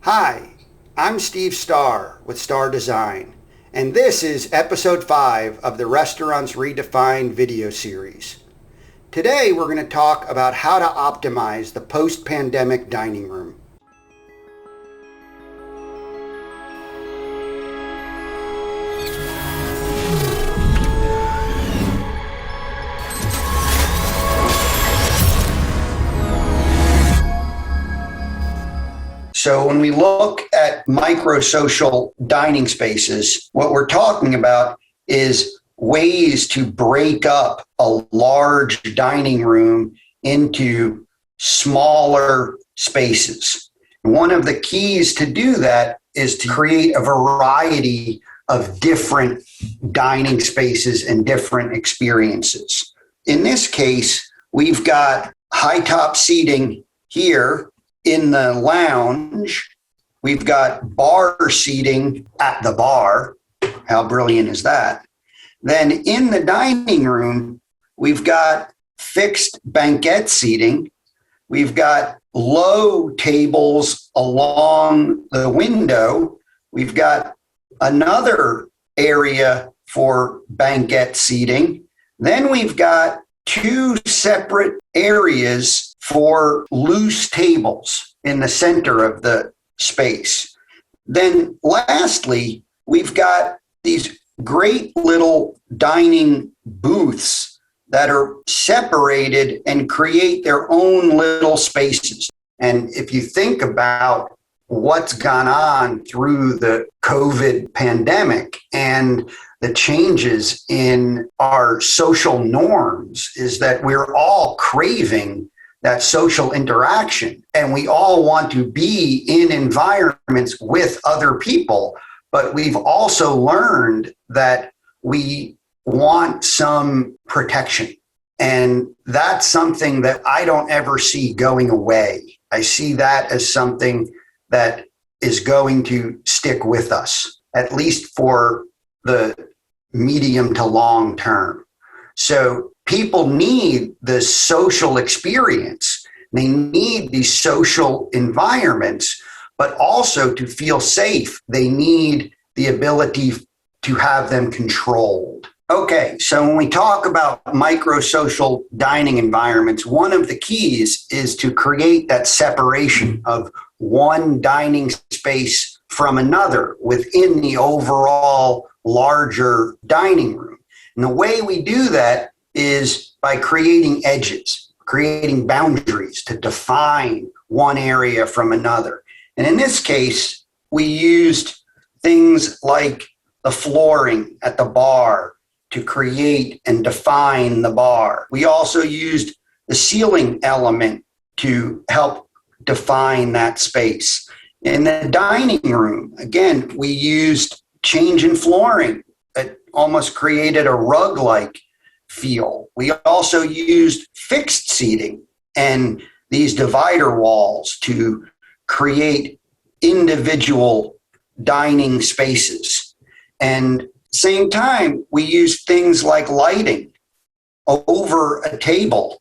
Hi, I'm Steve Starr with Starr Design, and this is episode 5 of the Restaurants Redefined video series. Today we're going to talk about how to optimize the post-pandemic dining room. So when we look at micro-social dining spaces, what we're talking about is ways to break up a large dining room into smaller spaces. One of the keys to do that is to create a variety of different dining spaces and different experiences. In this case, we've got high top seating here. In the lounge, we've got bar seating at the bar. How brilliant is that? Then in the dining room, we've got fixed banquette seating. We've got low tables along the window. We've got another area for banquette seating. Then we've got two separate areas for loose tables in the center of the space. Then lastly, we've got these great little dining booths that are separated and create their own little spaces. And if you think about what's gone on through the COVID pandemic and the changes in our social norms, is that we're all craving that social interaction. And we all want to be in environments with other people. But we've also learned that we want some protection. And that's something that I don't ever see going away. I see that as something that is going to stick with us, at least for the medium to long term. So people need the social experience. They need these social environments, but also to feel safe, they need the ability to have them controlled. Okay, so when we talk about micro-social dining environments, one of the keys is to create that separation of one dining space from another within the overall larger dining room. And the way we do that is by creating edges, creating boundaries to define one area from another. And in this case, we used things like the flooring at the bar to create and define the bar. We also used the ceiling element to help define that space. In the dining room, again, we used change in flooring that almost created a rug-like feel. We also used fixed seating and these divider walls to create individual dining spaces. And same time, we used things like lighting over a table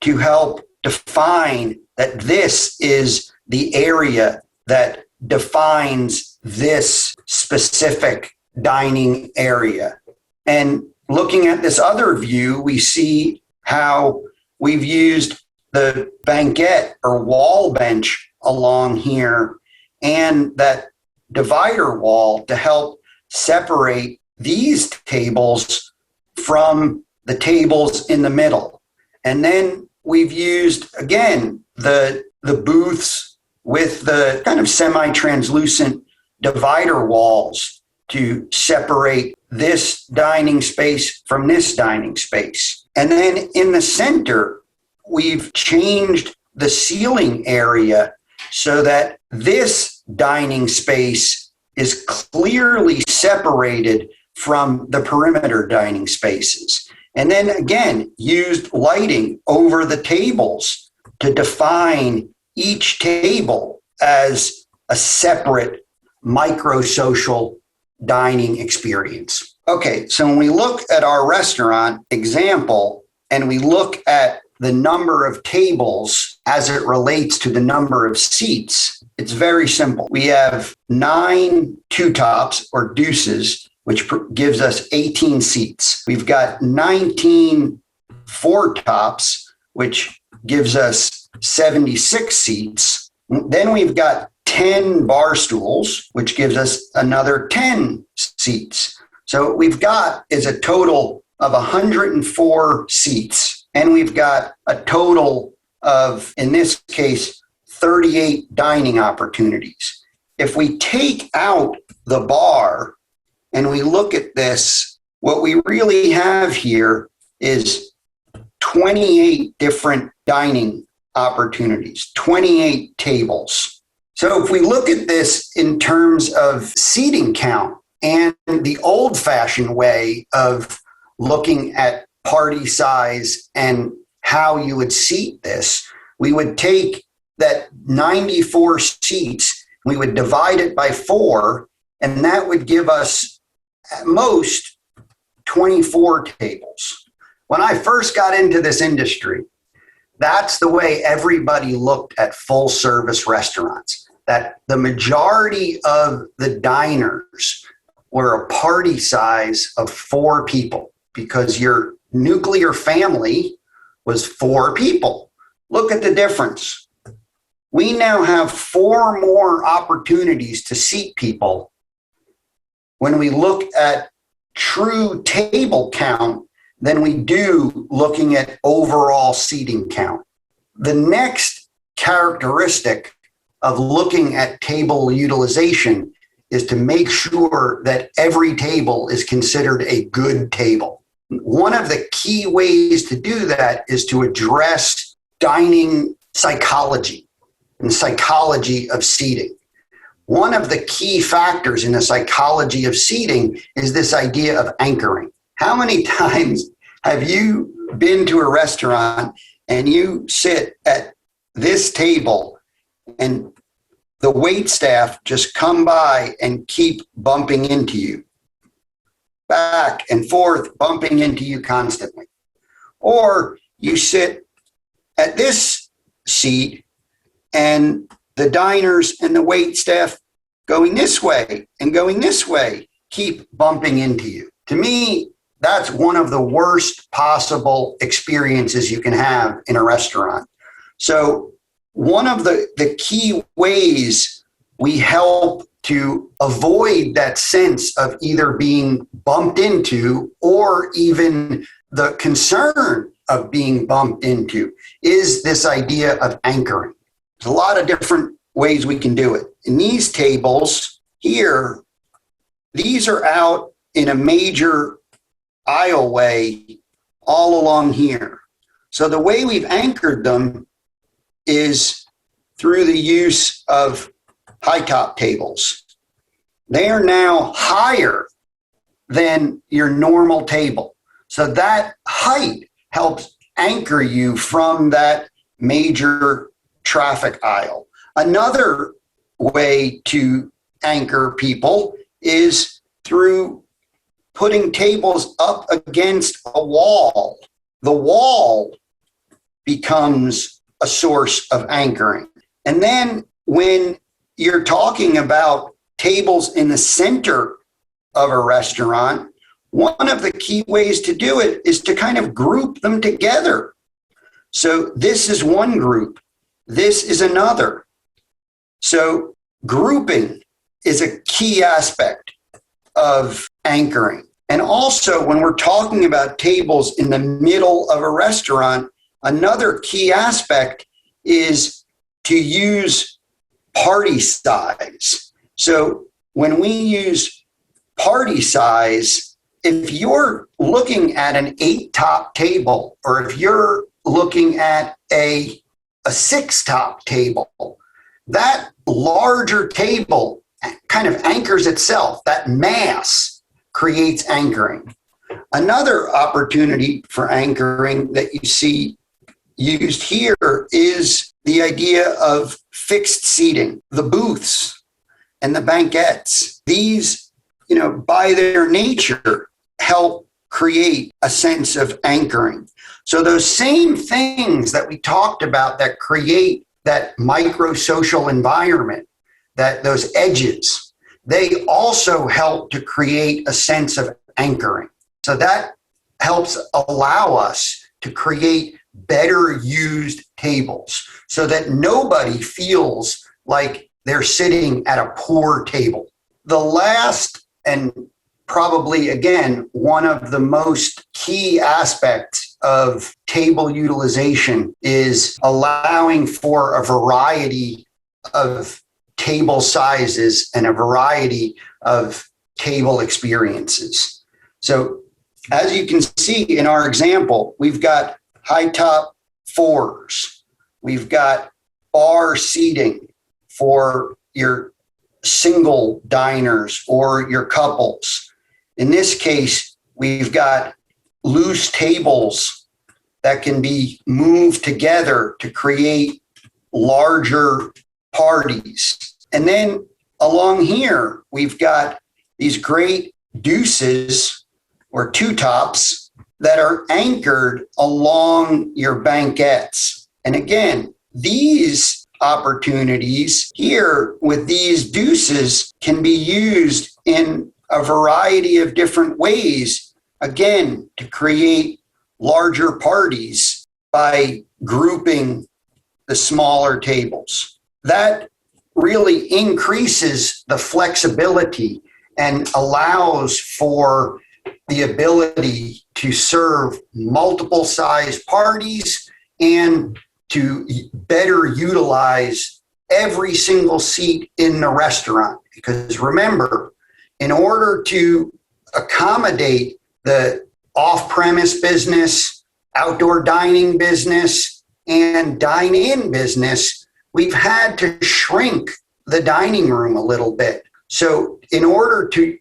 to help define that this is the area that defines this specific dining area. And looking at this other view, we see how we've used the banquette or wall bench along here and that divider wall to help separate these tables from the tables in the middle. And then we've used, again, the booths with the kind of semi-translucent divider walls to separate this dining space from this dining space. And then in the center, we've changed the ceiling area so that this dining space is clearly separated from the perimeter dining spaces. And then again, used lighting over the tables to define each table as a separate micro-social dining experience. Okay, so when we look at our restaurant example and we look at the number of tables as it relates to the number of seats, it's very simple. We have 9 two-tops or deuces, which gives us 18 seats. We've got 19 four-tops, which gives us 76 seats. Then we've got 10 bar stools, which gives us another 10 seats. So what we've got is a total of 104 seats. And we've got a total of, in this case, 38 dining opportunities. If we take out the bar and we look at this, what we really have here is 28 different dining opportunities, 28 tables. So if we look at this in terms of seating count and the old-fashioned way of looking at party size and how you would seat this, we would take that 94 seats, we would divide it by 4, and that would give us at most 24 tables. When I first got into this industry, that's the way everybody looked at full service restaurants, that the majority of the diners were a party size of 4 people because your nuclear family was 4 people. Look at the difference. We now have 4 more opportunities to seat people when we look at true table count than we do looking at overall seating count. The next characteristic of looking at table utilization is to make sure that every table is considered a good table. One of the key ways to do that is to address dining psychology and psychology of seating. One of the key factors in the psychology of seating is this idea of anchoring. How many times have you been to a restaurant and you sit at this table and the wait staff just come by and keep bumping into you, back and forth, bumping into you constantly? Or you sit at this seat and the diners and the wait staff going this way and going this way keep bumping into you. To me, that's one of the worst possible experiences you can have in a restaurant. So one of the key ways we help to avoid that sense of either being bumped into or even the concern of being bumped into is this idea of anchoring. There's a lot of different ways we can do it. In these tables here, these are out in a major aisleway all along here. So the way we've anchored them is through the use of high top tables. They are now higher than your normal table. So that height helps anchor you from that major traffic aisle. Another way to anchor people is through putting tables up against a wall. The wall becomes a source of anchoring. And then when you're talking about tables in the center of a restaurant, one of the key ways to do it is to kind of group them together. So this is one group, this is another. So grouping is a key aspect of anchoring. And also when we're talking about tables in the middle of a restaurant, another key aspect is to use party size. So when we use party size, if you're looking at an 8-top table, or if you're looking at a 6-top table, that larger table kind of anchors itself. That mass creates anchoring. Another opportunity for anchoring that you see used here is the idea of fixed seating. The booths and the banquettes, these, by their nature, help create a sense of anchoring. So those same things that we talked about that create that micro-social environment, that those edges, they also help to create a sense of anchoring. So that helps allow us to create better used tables so that nobody feels like they're sitting at a poor table. The last, and probably again, one of the most key aspects of table utilization is allowing for a variety of table sizes and a variety of table experiences. So as you can see in our example, we've got high top fours. We've got bar seating for your single diners or your couples. In this case, we've got loose tables that can be moved together to create larger parties. And then along here, we've got these great deuces or two tops that are anchored along your banquettes. And again, these opportunities here with these deuces can be used in a variety of different ways, again, to create larger parties by grouping the smaller tables. That really increases the flexibility and allows for the ability to serve multiple size parties and to better utilize every single seat in the restaurant. Because remember, in order to accommodate the off-premise business, outdoor dining business, and dine-in business, we've had to shrink the dining room a little bit. So in order to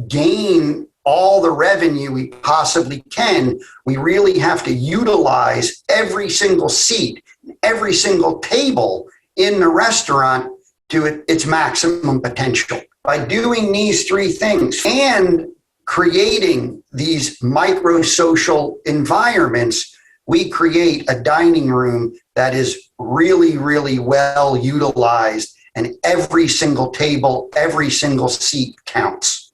gain all the revenue we possibly can, we really have to utilize every single seat, every single table in the restaurant to its maximum potential. By doing these three things and creating these micro-social environments, we create a dining room that is really, really well utilized, and every single table, every single seat counts.